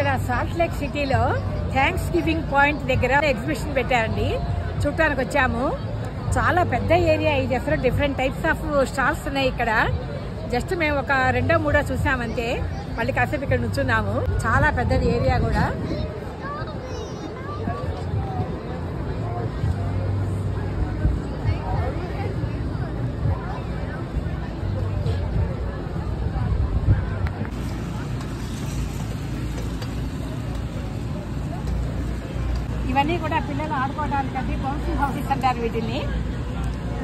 ఇక్కడ salt lake సిటీలో thanks giving point దగ్గర ఎగ్జిబిషన్ పెట్టారండి. చూడటానికి వచ్చాము. చాలా పెద్ద ఏరియా ఇది. అసలు డిఫరెంట్ టైప్స్ ఆఫ్ స్టాల్స్ ఉన్నాయి ఇక్కడ. జస్ట్ మేము ఒక 2-3 చూసామంతే. మళ్ళీ కాసేపు ఇక్కడ నుంచున్నాము. చాలా పెద్దది ఏరియా కూడా. ఇవన్నీ కూడా పిల్లలు ఆడుకోవడానికి బౌన్సింగ్ హౌసెస్ అంటారు వీటిని.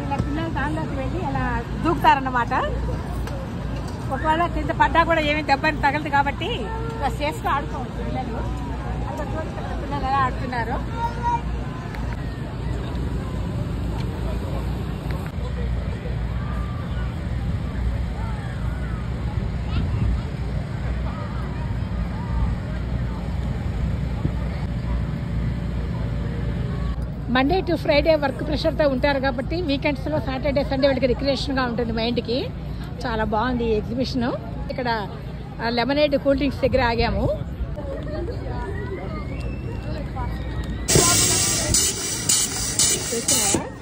ఇలా పిల్లలు దానిలోకి వెళ్ళి అలా దూకుతారన్నమాట. ఒకవేళ కింద పడ్డా కూడా ఏమీ దెబ్బని తగలదు కాబట్టి ఇలా సేఫ్గా ఆడుకోవచ్చు పిల్లలు. అలా పిల్లలు ఎలా ఆడుతున్నారు. మండే టు ఫ్రైడే వర్క్ ప్రెషర్తో ఉంటారు కాబట్టి వీకెండ్స్లో సాటర్డే సండే వాళ్ళకి రిక్రియేషన్గా ఉంటుంది మైండ్కి. చాలా బాగుంది ఈ ఎగ్జిబిషన్. ఇక్కడ లెమనేడ్ కూల్ డ్రింక్స్ దగ్గర ఆగాము. చూస్తున్నారా